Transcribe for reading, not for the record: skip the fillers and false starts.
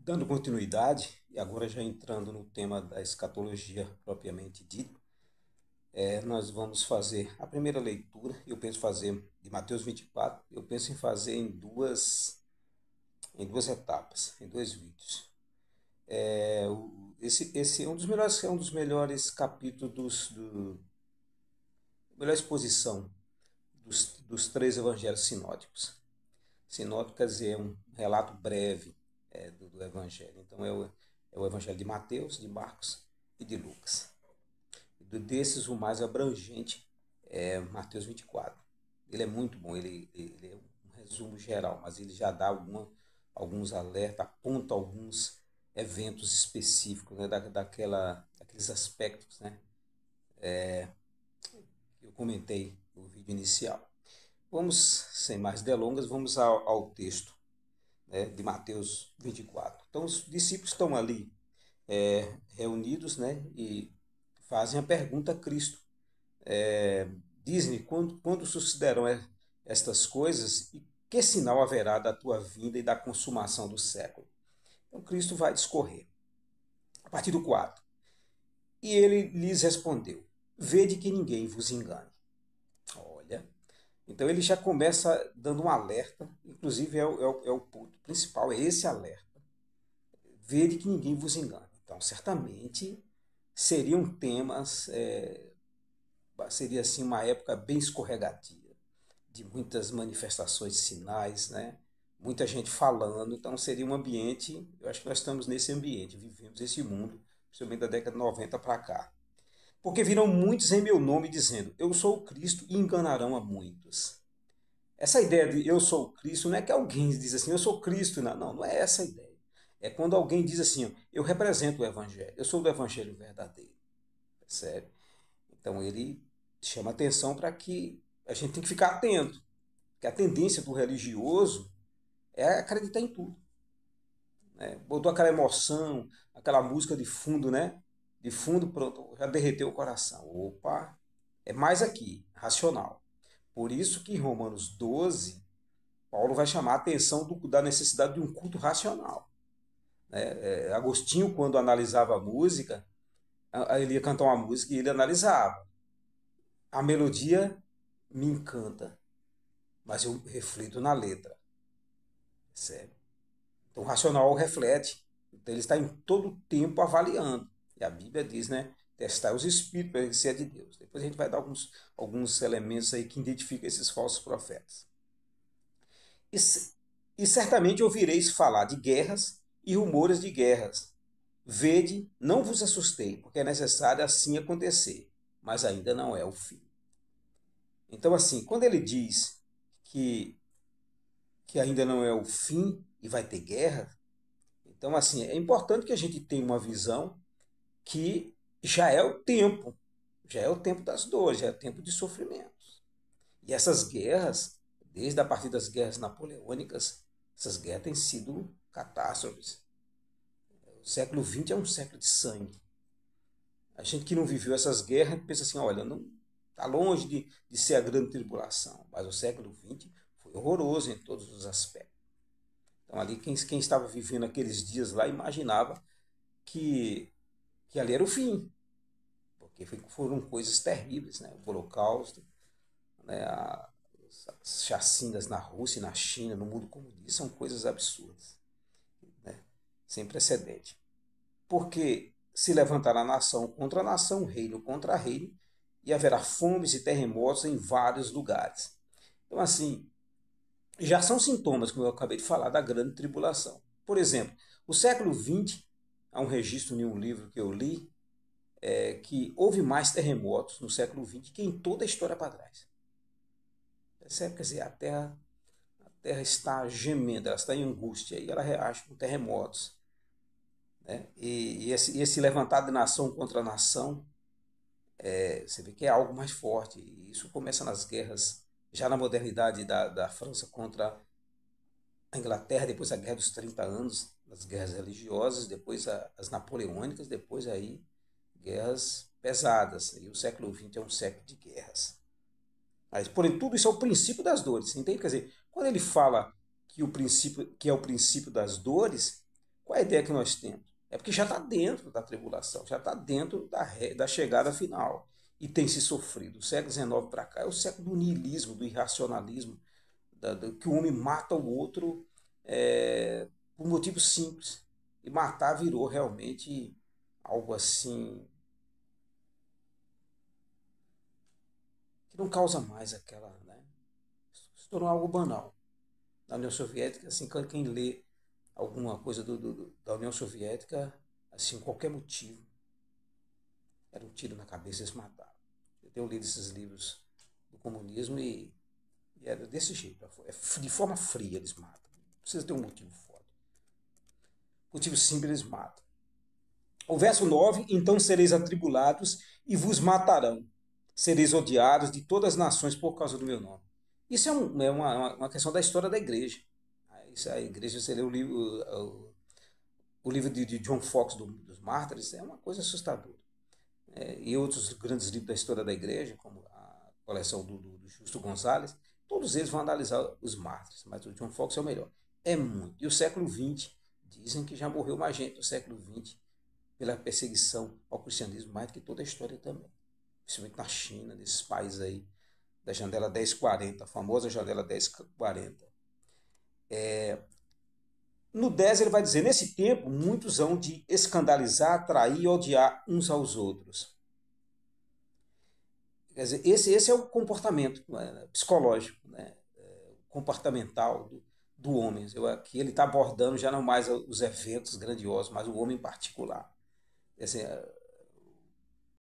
Dando continuidade, e agora já entrando no tema da escatologia propriamente dita, nós vamos fazer a primeira leitura. Eu penso fazer de Mateus 24. Eu penso em fazer em duas etapas, em dois vídeos. Esse é um dos melhores capítulos melhor exposição dos três evangelhos sinóticos. Sinótico quer dizer um relato breve do evangelho. Então é o evangelho de Mateus, de Marcos e de Lucas. Desses, o mais abrangente é Mateus 24. Ele é muito bom, ele é um resumo geral, mas ele já dá alguns alertas, aponta alguns eventos específicos, né, daqueles aspectos, né, que eu comentei no vídeo inicial. Vamos, sem mais delongas, vamos ao texto, né, de Mateus 24. Então, os discípulos estão ali reunidos, né, e fazem a pergunta a Cristo. Diz-me quando sucederão estas coisas e que sinal haverá da tua vinda e da consumação do século? Então Cristo vai discorrer. A partir do 4. E ele lhes respondeu: Vede que ninguém vos engane. Olha, então ele já começa dando um alerta, inclusive é o ponto principal, é esse alerta. Vede que ninguém vos engane. Então, certamente seriam temas, seria assim uma época bem escorregadia, de muitas manifestações de sinais, né? Muita gente falando, então seria um ambiente, eu acho que nós estamos nesse ambiente, vivemos esse mundo, principalmente da década de 90 para cá. Porque virão muitos em meu nome dizendo, eu sou o Cristo e enganarão a muitos. Essa ideia de eu sou o Cristo não é que alguém diz assim, eu sou Cristo, não é essa a ideia. É quando alguém diz assim, eu represento o Evangelho, eu sou do Evangelho verdadeiro, percebe? Então ele chama atenção para que a gente tem que ficar atento, que a tendência do religioso é acreditar em tudo, né? Botou aquela emoção, aquela música de fundo, né? De fundo, pronto, já derreteu o coração. Opa, é mais aqui, racional. Por isso que em Romanos 12, Paulo vai chamar a atenção da necessidade de um culto racional. Agostinho, quando analisava a música, ele ia cantar uma música e ele analisava. A melodia me encanta, mas eu reflito na letra, percebe? Então o racional reflete. Então ele está em todo o tempo avaliando. E a Bíblia diz, né? Testar os espíritos para ver se é de Deus. Depois a gente vai dar alguns elementos aí que identificam esses falsos profetas. E, e certamente ouvireis falar de guerras e rumores de guerras. Vede, não vos assustei, porque é necessário assim acontecer, mas ainda não é o fim. Então, assim, quando ele diz que, que ainda não é o fim e vai ter guerra, então, assim, é importante que a gente tenha uma visão que já é o tempo das dores, já é o tempo de sofrimentos. E essas guerras, desde a partir das guerras napoleônicas, essas guerras têm sido catástrofes. O século XX é um século de sangue. A gente que não viveu essas guerras pensa assim, olha, não está longe de ser a grande tribulação, mas o século XX foi horroroso em todos os aspectos. Então ali quem estava vivendo aqueles dias lá imaginava que, que ali era o fim, porque foram coisas terríveis, né? O Holocausto, né? As chacinas na Rússia e na China, no mundo comunista, são coisas absurdas, né? Sem precedente. Porque se levantará nação contra nação, reino contra reino, e haverá fomes e terremotos em vários lugares. Então, assim, já são sintomas, como eu acabei de falar, da grande tribulação. Por exemplo, o século XX, há um registro em um livro que eu li, que houve mais terremotos no século XX que em toda a história para trás. Percebe? Quer dizer, a Terra está gemendo, ela está em angústia e ela reage com terremotos. Né? E esse levantar de nação contra nação, você vê que é algo mais forte. E isso começa nas guerras, já na modernidade da França contra a Inglaterra, depois a Guerra dos 30 Anos, as guerras religiosas, depois as napoleônicas, depois aí guerras pesadas. E o século XX é um século de guerras. Mas, porém, tudo isso é o princípio das dores. Entende? Quer dizer, quando ele fala que é o princípio das dores, Qual é a ideia que nós temos? É porque já está dentro da tribulação, já está dentro da chegada final. E tem se sofrido. O século XIX para cá é o século do niilismo, do irracionalismo, que o homem mata o outro por motivo simples. E matar virou realmente algo assim que não causa mais aquela, né? Se tornou algo banal. Na União Soviética, assim, quem lê alguma coisa da União Soviética, assim, qualquer motivo, era um tiro na cabeça e eles mataram. Eu tenho lido esses livros do comunismo e era desse jeito, de forma fria eles matam. Não precisa ter um motivo forte. Motivo simples eles matam. O verso 9: então sereis atribulados e vos matarão. Sereis odiados de todas as nações por causa do meu nome. Isso é uma questão da história da igreja. Isso, a igreja, você lê o livro de John Foxe dos Mártires, é uma coisa assustadora. E outros grandes livros da história da igreja, como a coleção do Justo Gonzalez, todos eles vão analisar os mártires, mas o John Foxe é o melhor. É muito. E o século XX, dizem que já morreu mais gente no século XX pela perseguição ao cristianismo, mais do que toda a história também. Principalmente na China, nesses países aí, da janela 1040, a famosa janela 1040. No 10 ele vai dizer: nesse tempo, muitos hão de escandalizar, trair e odiar uns aos outros. Quer dizer, esse é o comportamento, né, psicológico, né, comportamental do homem. Aqui ele está abordando já não mais os eventos grandiosos, mas o homem em particular. Assim,